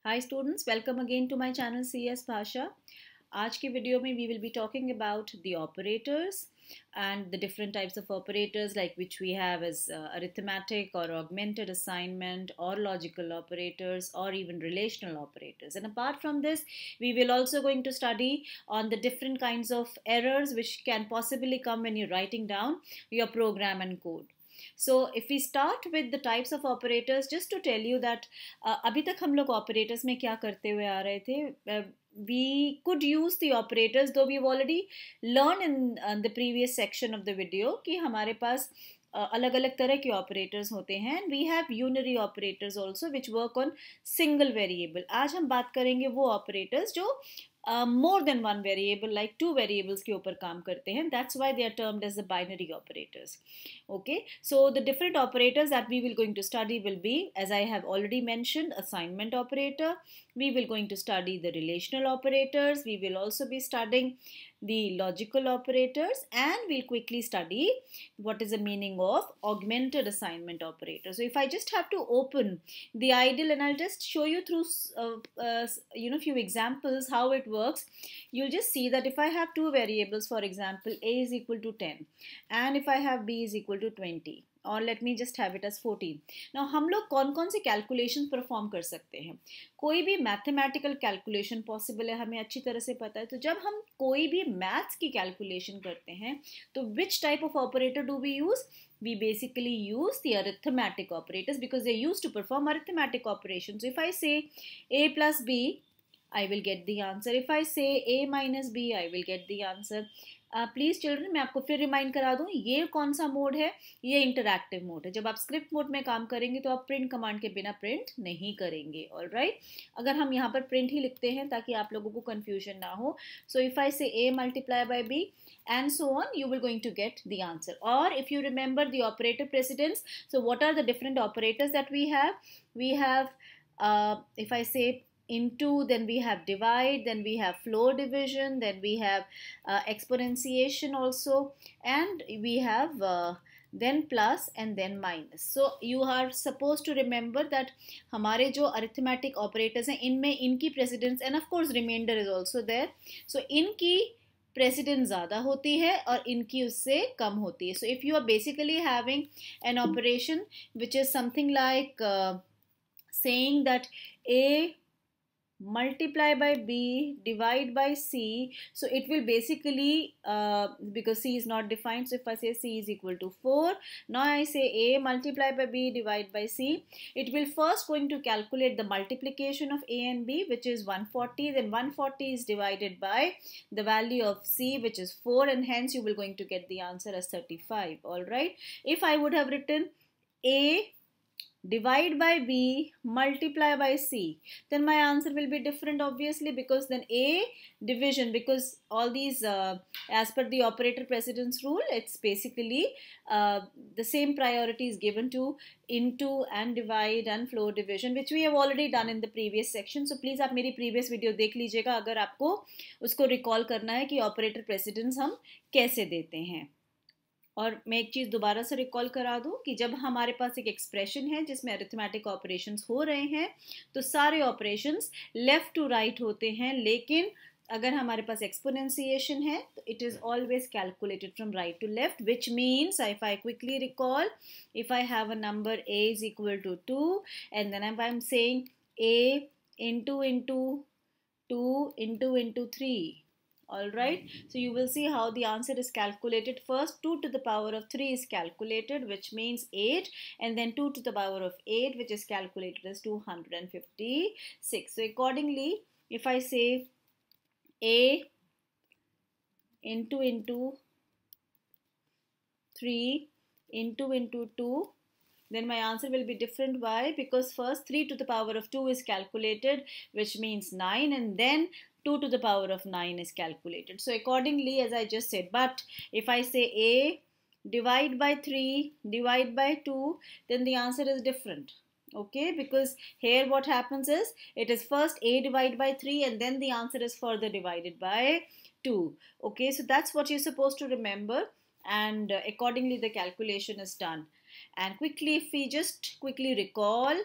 Hi students, welcome again to my channel CS Bhasha. आज के video में we will be talking about the operators and the different types of operators like which we have as arithmetic or augmented assignment or logical operators or even relational operators. And apart from this, we will also going to study on the different kinds of errors which can possibly come when you're writing down your program and code. So if we start with the types of operators, just to tell you that अभी तक हम लोग operators में क्या करते हुए आ रहे थे, we could use the operators though we've already learned in the previous section of the video कि हमारे पास अलग अलग तरह के ऑपरेटर्स होते हैं and we have unary operators also which work on single variable. आज हम बात करेंगे वो ऑपरेटर्स जो more than one variable like two variables के ऊपर काम करते हैं. That's why they are termed as the binary operators. Okay, so the different operators that we will going to study will be, as I have already mentioned, assignment operator. We will going to study the relational operators. We will also be studying the logical operators, and we'll quickly study what is the meaning of augmented assignment operator. So if I just have to open the ideal and I'll just show you through few examples how it works, you'll just see that if I have two variables, for example a is equal to 10 and if I have b is equal to 20, और let me just have it as 14. Now हम लोग कौन कौन से calculation perform कर सकते हैं. कोई भी मैथमेटिकल कैलकुलेशन पॉसिबल है, हमें अच्छी तरह से पता है. तो जब हम कोई भी मैथ्स की कैलकुलेशन करते हैं तो which type of operator do we use? We basically use the arithmetic operators because they used to perform arithmetic operations. So if I say a plus b, I will get the answer. If I say a minus b, I will get the answer. Please children, मैं आपको फिर remind करा दूँ, ये कौन सा mode है? ये इंटरैक्टिव मोड है. जब आप स्क्रिप्ट मोड में काम करेंगे तो आप प्रिंट कमांड के बिना प्रिंट नहीं करेंगे. ऑल राइट, अगर हम यहाँ पर प्रिंट ही लिखते हैं ताकि आप लोगों को कन्फ्यूजन ना हो. सो इफ़ आई से a multiply by b and so on, you will going to get the answer. Or if you remember the operator precedence, so what are the different operators that we have? We have, if I say into, then we have divide, then we have floor division, then we have exponentiation also, and we have then plus and then minus. So you are supposed to remember that हमारे जो arithmetic operators हैं इनमें इनकी precedence and of course remainder is also there. So इनकी precedence ज़्यादा होती है और इनकी उससे कम होती है. So if you are basically having an operation which is something like saying that a multiply by b divide by c, so it will basically because c is not defined, so if I say c is equal to 4, now I say a multiply by b divide by c, it will first going to calculate the multiplication of a and b, which is 140, then 140 is divided by the value of c, which is 4, and hence you will going to get the answer as 35. All right, if I would have written a divide by b multiply by c, then my answer will be different obviously, because then a division, because all these as per the operator precedence rule, it's basically the same priority is given to into and divide and floor division, which we have already done in the previous section. So please आप मेरी previous video देख लीजिएगा अगर आपको उसको recall करना है कि operator precedence हम कैसे देते हैं. और मैं एक चीज़ दोबारा से रिकॉल करा दूं कि जब हमारे पास एक एक्सप्रेशन है जिसमें अरिथमेटिक ऑपरेशंस हो रहे हैं तो सारे ऑपरेशंस लेफ्ट टू राइट होते हैं, लेकिन अगर हमारे पास एक्सपोनेंशिएशन है तो it is always calculated from right to left, which means if I quickly recall, if I have a number a is equal to 2 and then I am saying a into 2 into 3. All right, so you will see how the answer is calculated. First 2 to the power of 3 is calculated, which means 8, and then 2 to the power of 8, which is calculated as 256. So accordingly, if I say a into 3 into 2, then my answer will be different. Why? Because first 3 to the power of 2 is calculated, which means 9, and then 2 to the power of 9 is calculated. So accordingly, as I just said, but if I say a divide by 3 divide by 2, then the answer is different. Okay, because here what happens is it is first a divided by 3 and then the answer is further divided by 2. Okay, so that's what you're supposed to remember, and accordingly the calculation is done. And quickly, if we just quickly recall,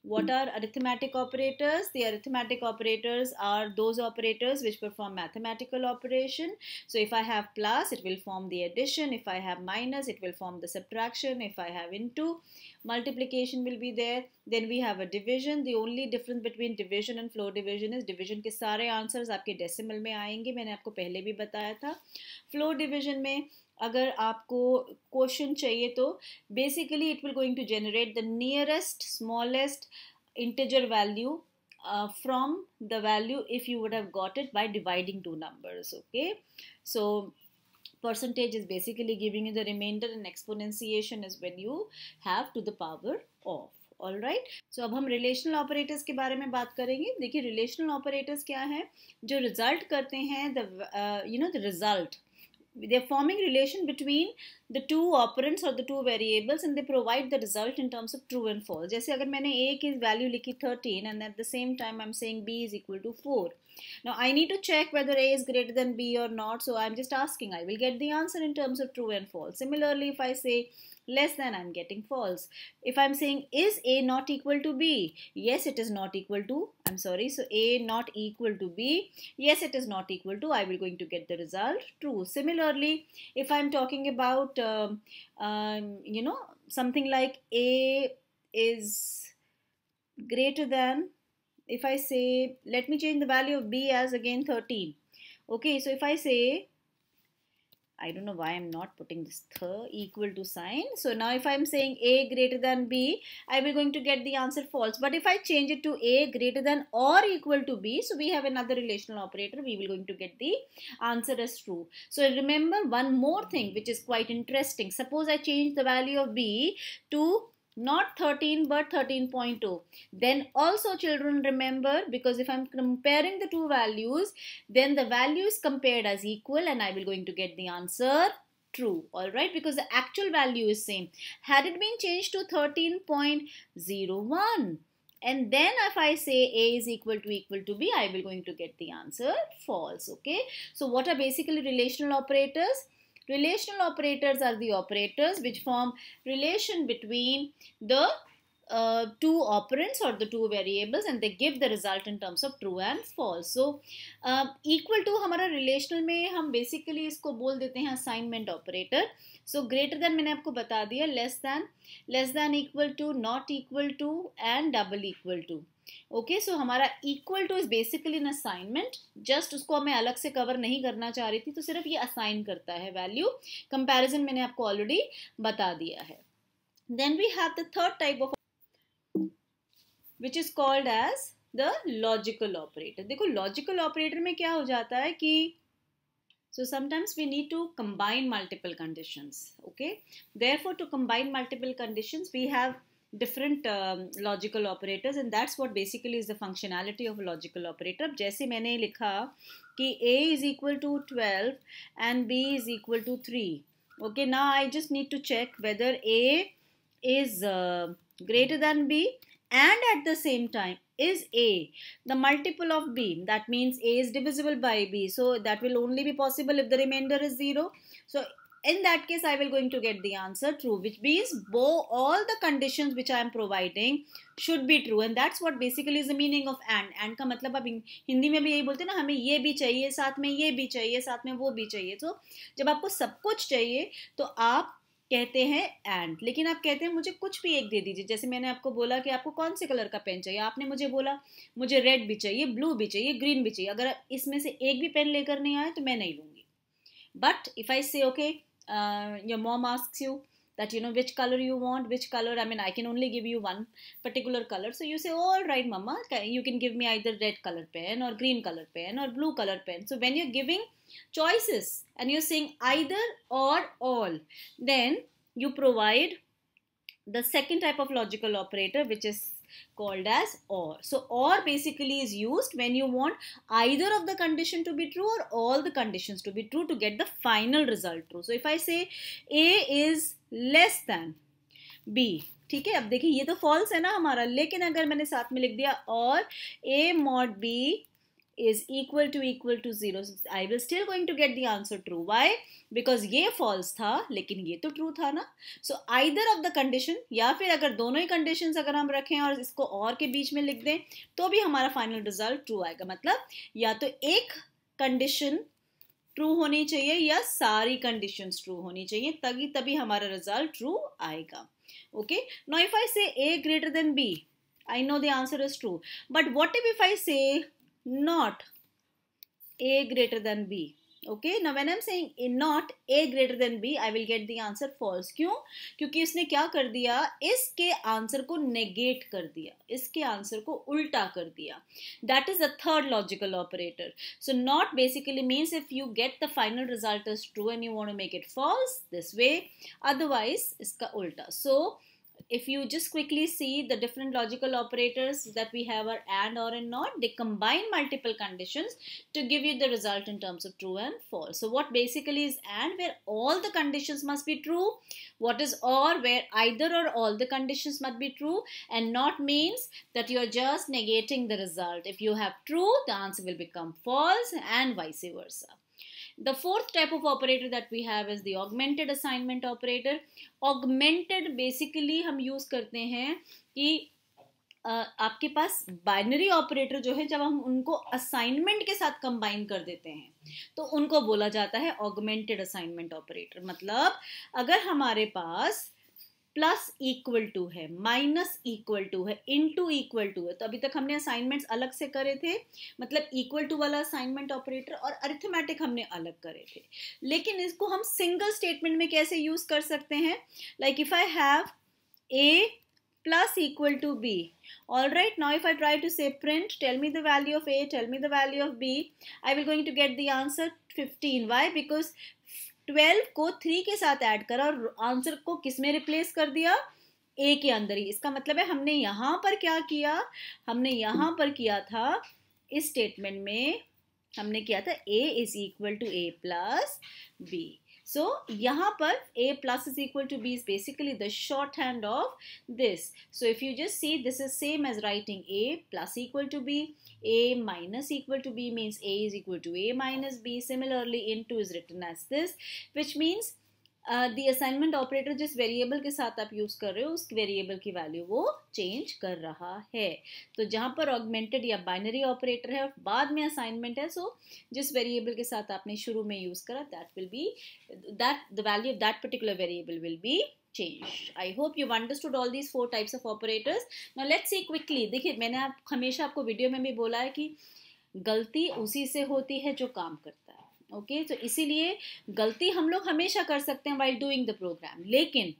What are arithmetic operators? The arithmetic operators are those operators which perform mathematical operation. So if I have plus, it will form the addition. If I have minus, it will form the subtraction. If I have into, multiplication will be there. Then we have a division. The only difference between division and floor division is division के सारे answers आपके decimal में आएंगे. मैंने आपको पहले भी बताया था. Floor division में अगर आपको क्वेश्चन चाहिए तो basically it will going to generate the nearest smallest integer value from the value if you would have got it by dividing two numbers. Okay, so percentage is basically giving you the remainder and exponentiation is when you have to the power of. All right, so अब हम relational operators के बारे में बात करेंगे. देखिए relational operators क्या है, जो रिजल्ट करते हैं the result, they are forming relation between the two operands or the two variables and they provide the result in terms of true and false. जैसे अगर मैंने a की वैल्यू लिखी 13 and at the same time I'm saying b is equal to 4. Now I need to check whether a is greater than b or not, so I'm just asking, I will get the answer in terms of true and false. Similarly, if I say less than, I'm getting false. If I'm saying is a not equal to b, yes it is not equal to, I'm sorry, so a not equal to b, yes it is not equal to, I will going to get the result true. Similarly, if I'm talking about something like a is greater than, if I say, let me change the value of b as again 13. Okay, so if I say, I don't know why I'm not putting this equal to sign. So now if I'm saying a greater than b, I will going to get the answer false. But if I change it to a greater than or equal to b, so we have another relational operator, we will going to get the answer as true. So remember one more thing which is quite interesting. Suppose I change the value of b to not 13 but 13.2, then also children remember, because if I'm comparing the two values, then the value is compared as equal and I will going to get the answer true. All right, because the actual value is same. Had it been changed to 13.01 and then if I say a is equal to b, I will going to get the answer false. Okay, so what are basically relational operators? Relational operators are the operators which form relation between the two operands or the two variables and they give the result in terms of true and false. So equal to हमारा relational में हम basically इसको बोल देते हैं assignment operator. So greater than मैंने आपको बता दिया, less than equal to, not equal to and double equal to. Okay, so हमारा equal to is basically an assignment. Just उसको मैं अलग से कवर नहीं करना चाह रही थी, तो सिर्फ ये असाइन करता है वैल्यू. कंपैरिजन मैंने आपको ऑलरेडी बता दिया है. Then we have the third type of which is called as the logical operator. देखो लॉजिकल ऑपरेटर में क्या हो जाता है कि so sometimes we need to combine multiple conditions. Okay, therefore to combine multiple conditions we have different logical operators and that's what basically is the functionality of a logical operator. अब जैसे मैंने लिखा कि a is equal to 12 and b is equal to 3. Okay, now I just need to check whether a is greater than b and at the same time is a the multiple of b. That means a is divisible by b, so that will only be possible if the remainder is 0. So in that case I will going to get the answer true, which means all the conditions which I am providing should be true and that's what basically is the meaning of and का मतलब अब हिंदी में भी यही बोलते हैं ना, हमें ये भी चाहिए, साथ में ये भी चाहिए, साथ में वो भी चाहिए. तो जब आपको सब कुछ चाहिए तो आप कहते हैं एंड, लेकिन आप कहते हैं मुझे कुछ भी एक दे दीजिए. जैसे मैंने आपको बोला कि आपको कौन से कलर का पेन चाहिए, आपने मुझे बोला मुझे रेड भी चाहिए, ब्लू भी चाहिए, ग्रीन भी चाहिए. अगर इसमें से एक भी पेन लेकर नहीं आए तो मैं नहीं लूँगी. बट इफ आई से okay, your mom asks you that which color you want, which color, I mean I can only give you one particular color, so you say all right mama, you can give me either red color pen or green color pen or blue color pen. So when you're giving choices and you're saying either or all, then you provide the second type of logical operator which is called as or. So or basically is used when you want either of the condition to be true or all the conditions to be true to get the final result true. So if I say a is less than b, ठीक है, अब देखिए ये तो false है ना हमारा, लेकिन अगर मैंने साथ में लिख दिया और a mod b is equal to 0, I will still going to get the answer true. Why? Because ये false था लेकिन ये तो true था ना. So either of the condition, या फिर अगर दोनों ही conditions अगर हम रखें और इसको और के बीच में लिख दें तो भी हमारा final result true आएगा. मतलब या तो एक condition ट्रू होनी चाहिए या सारी कंडीशंस ट्रू होनी चाहिए, तभी हमारा रिजल्ट ट्रू आएगा. ओके, नाउ इफ आई से a greater than b, I know the answer is true. But what if I से not a greater than b? Okay, now when I'm saying not a greater than b, I will get the answer false. क्यों? क्योंकि इसने क्या कर दिया, इसके answer को negate कर दिया, इसके आंसर को उल्टा कर दिया. That is the third logical operator. So not basically means if you get the final result as true and you want to make it false this way, otherwise इसका उल्टा. So if you just quickly see the different logical operators that we have are and, or, and not, they combine multiple conditions to give you the result in terms of true and false. So what basically is and, where all the conditions must be true. What is or, where either or all the conditions must be true. And not means that you are just negating the result. If you have true, the answer will become false and vice versa. The fourth type of operator that we have is the augmented assignment operator. Augmented basically हम use करते हैं कि आपके पास binary operator जो है, जब हम उनको असाइनमेंट के साथ कंबाइन कर देते हैं तो उनको बोला जाता है ऑगमेंटेड असाइनमेंट ऑपरेटर. मतलब अगर हमारे पास प्लस इक्वल टू है, माइनस इक्वल टू है, इनटू इक्वल टू है, तो अभी तक हमने असाइनमेंट्स अलग से करे थे, मतलब इक्वल टू वाला असाइनमेंट ऑपरेटर और अरिथमेटिक हमने अलग करे थे. लेकिन इसको हम सिंगल स्टेटमेंट में कैसे यूज कर सकते हैं? Like if I have a plus equal to b. All right, now if I try to say print, tell me the value of a, tell me the value of b, I will going to get the answer 15. Why? Because 12 को 3 के साथ add करा और answer को किस में replace कर दिया? a के अंदर ही. इसका मतलब है हमने यहाँ पर क्या किया, हमने यहाँ पर किया था, इस स्टेटमेंट में हमने किया था a is equal to a plus b. So यहाँ पर a plus is equal to b is basically the shorthand of this. So if you just see, this is same as writing a plus equal to b. A minus equal to b means a is equal to a minus b. Similarly, into is written as this, which means the assignment operator जिस variable के साथ आप use कर रहे हो उस variable की value वो चेंज कर रहा है. तो जहाँ पर ऑगमेंटेड या बाइनरी ऑपरेटर है और बाद में असाइनमेंट है, सो जिस वेरिएबल के साथ आपने शुरू में यूज करा, that will be that the value of that particular variable will be changed. I hope you've understood all these 4 types of operators. Now let's see quickly. देखिए, मैंने हमेशा आपको वीडियो में भी बोला है कि गलती उसी से होती है जो काम करता है. ओके, तो इसीलिए गलती हम लोग हमेशा कर सकते हैं while doing the program, लेकिन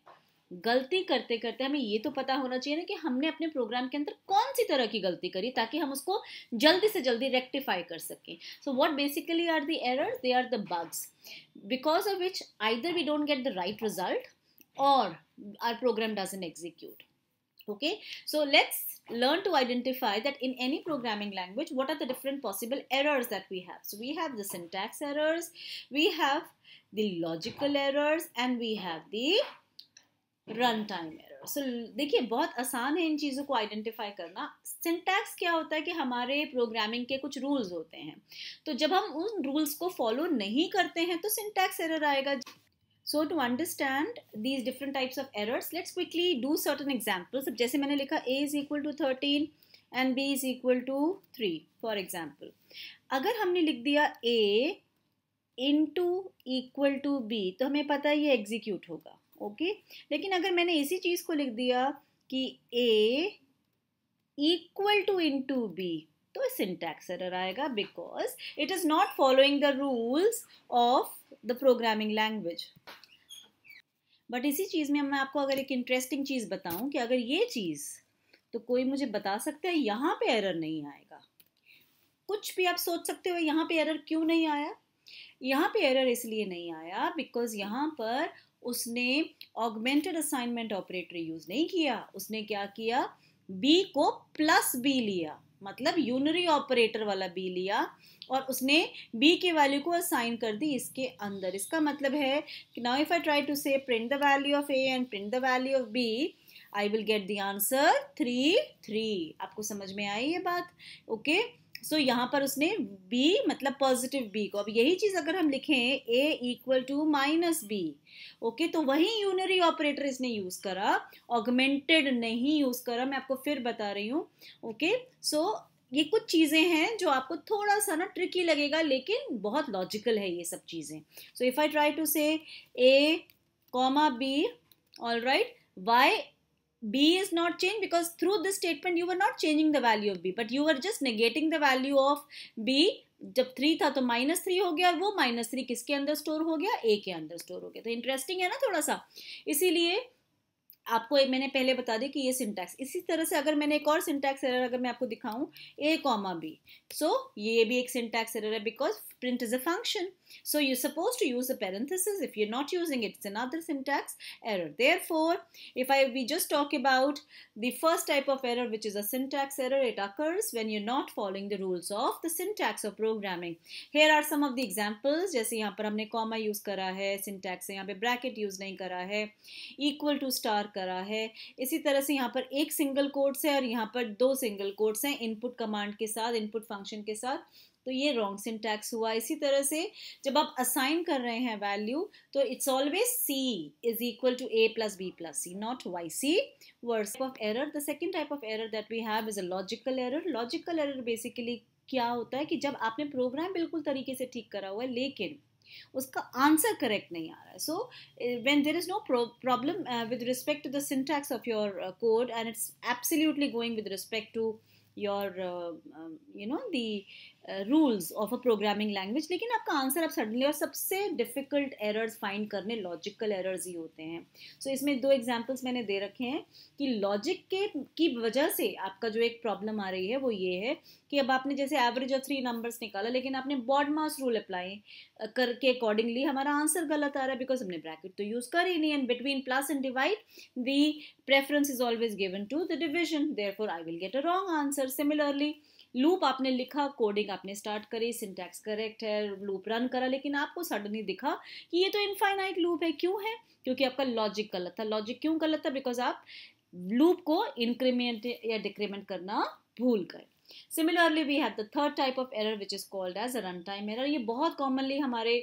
गलती करते करते हमें ये तो पता होना चाहिए ना कि हमने अपने प्रोग्राम के अंदर कौन सी तरह की गलती करी, ताकि हम उसको जल्दी से जल्दी रेक्टिफाई कर सकें. So what basically are the errors? They are the bugs because of which either we don't get the right result or our program doesn't execute. Okay, so let's learn to identify that in any programming language what are the different possible errors that we have. So we have the syntax errors, we have the logical errors, and we have the runtime errors. So देखिए, बहुत आसान है इन चीज़ों को identify करना. Syntax क्या होता है कि हमारे प्रोग्रामिंग के कुछ रूल्स होते हैं, तो जब हम उन रूल्स को फॉलो नहीं करते हैं तो सिंटैक्स एरर आएगा. So to understand these different types of errors, let's quickly do certain examples. अब जैसे मैंने लिखा a is equal to 13 and b is equal to 3 for example. अगर हमने लिख दिया a into equal to b तो हमें पता है ये execute होगा. ओके, लेकिन अगर मैंने इसी चीज़ को लिख दिया कि a equal to into b तो सिंटैक्स एरर आएगा, because it is not following the rules of the programming language. But इसी चीज़ में मैं आपको अगर एक इंटरेस्टिंग चीज़ बताऊं कि अगर ये चीज़, तो कोई मुझे बता सकता है यहाँ पे एरर नहीं आएगा. कुछ भी आप सोच सकते हो यहाँ पे एरर क्यों नहीं आया. यहाँ पे एरर इसलिए नहीं आया बिकॉज यहाँ पर उसने ऑगमेंटेड असाइनमेंट ऑपरेटर यूज नहीं किया. उसने क्या किया, b को प्लस b लिया, मतलब यूनरी ऑपरेटर वाला b लिया और उसने b की वैल्यू को असाइन कर दी इसके अंदर. इसका मतलब है कि now if I try to say print the value of a and print the value of b, I will get the answer 3 3. आपको समझ में आई ये बात? ओके, सो यहाँ पर उसने b मतलब पॉजिटिव b को, अब यही चीज अगर हम लिखें a equal to minus B, okay, तो वही यूनरी ऑपरेटर इसने यूज करा, ऑगमेंटेड नहीं यूज करा, मैं आपको फिर बता रही हूँ, ओके। सो ये कुछ चीजें हैं जो आपको थोड़ा सा ना ट्रिकी लगेगा, लेकिन बहुत लॉजिकल है ये सब चीजें। So if I try to say a comma b, all right, why b is not changed? Because through this statement you were not changing the value of b, but you were just negating the value of b। जब 3 था तो -3 हो गया, और वो -3 किसके अंदर store हो गया, a के अंदर स्टोर हो गया। तो इंटरेस्टिंग है ना थोड़ा सा, इसीलिए आपको मैंने पहले बता दी कि ये सिंटैक्स। इसी तरह से अगर मैंने एक और सिंटैक्स एरर अगर मैं आपको दिखाऊं, a कॉमा b, सो ये भी एक सिंटैक्स एरर है, because print is a function, so you're supposed to use a parenthesis. If you're not using it, it's another syntax error. Therefore, if we just talk about the first type of error, which is a syntax error, it occurs when you're not following the rules of the syntax of programming. Here are some of the examples. जैसे यहाँ पर हमने comma use करा है syntax से, यहाँ पे bracket use नहीं करा है, इक्वल टू स्टार करा है, इसी तरह से यहाँ पर एक सिंगल कोट्स है और यहाँ पर 2 सिंगल कोट्स हैं इनपुट कमांड के साथ, इनपुट फंक्शन के साथ, तो ये रॉन्ग सिंटैक्स हुआ। इसी तरह से जब आप असाइन कर रहे हैं वैल्यू, तो it's always c is equal to a plus b plus c, not yc verse of error. The second type of error that we have is a logical error. Logical error basically क्या होता है कि जब आपने programme बिल्कुल तरीके से ठीक करा हुआ है, लेकिन उसका आंसर करेक्ट नहीं आ रहा है। So when there is no problem with respect to the syntax of your code, and it's absolutely going with respect to your the rules of a programming language, लेकिन आपका आंसर अब suddenly, और सबसे difficult errors find करने logical errors ही होते हैं। सो इसमें 2 examples मैंने दे रखे हैं कि लॉजिक की वजह से आपका जो एक प्रॉब्लम आ रही है वो ये है कि अब आपने जैसे एवरेज ऑफ 3 नंबर्स निकाला, लेकिन आपने बॉडमास रूल अप्लाई करके अकॉर्डिंगली हमारा आंसर गलत आ रहा है, बिकॉज हमने ब्रैकेट तो यूज कर ही नहीं, and between plus and divide the preference is always given to the division, therefore I will get a wrong answer. Similarly, loop आपने लिखा, कोडिंग आपने स्टार्ट करी, सिंटैक्स करेक्ट है, लूप रन करा, लेकिन आपको सडनली दिखा कि ये तो इनफाइनाइट लूप है। क्यों है? क्योंकि आपका लॉजिक गलत था। लॉजिक क्यों गलत था? बिकॉज आप लूप को इंक्रीमेंट या डिक्रीमेंट करना भूल गए। Similarly we have the third type of error which is called as a run time error. ये बहुत कॉमनली हमारे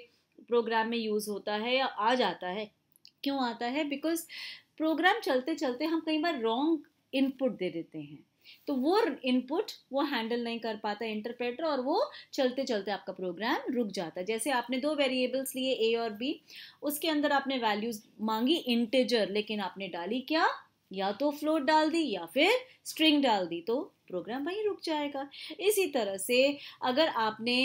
प्रोग्राम में यूज होता है या आ जाता है। क्यों आता है? बिकॉज प्रोग्राम चलते चलते हम कई बार रॉन्ग इनपुट दे देते हैं, तो वो इनपुट वो हैंडल नहीं कर पाता इंटरप्रेटर, और वो चलते चलते आपका प्रोग्राम रुक जाता है। जैसे आपने 2 वेरिएबल्स लिए a और b, उसके अंदर आपने वैल्यूज मांगी इंटीजर, लेकिन आपने डाली क्या? या तो फ्लोट डाल दी या फिर स्ट्रिंग डाल दी, तो प्रोग्राम वहीं रुक जाएगा। इसी तरह से अगर आपने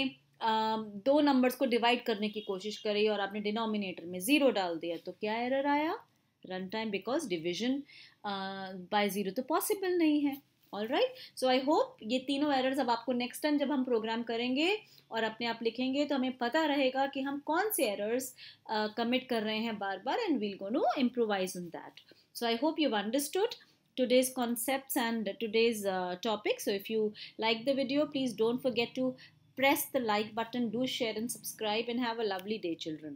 2 नंबर्स को डिवाइड करने की कोशिश करी और आपने डिनोमिनेटर में 0 डाल दिया, तो क्या एरर आया? Run time, because division bye 0 तो पॉसिबल नहीं है। All right, so I hope ये तीनों एरर्स अब आपको नेक्स्ट टाइम जब हम प्रोग्राम करेंगे और अपने आप लिखेंगे, तो हमें पता रहेगा कि हम कौन से एरर्स कमिट कर रहे हैं बार बार, and we'll gonna improvise on that. So I hope you've understood today's concepts and today's topic. So if you like the video, please don't forget to press the like button, do share and subscribe, and have a lovely day, children.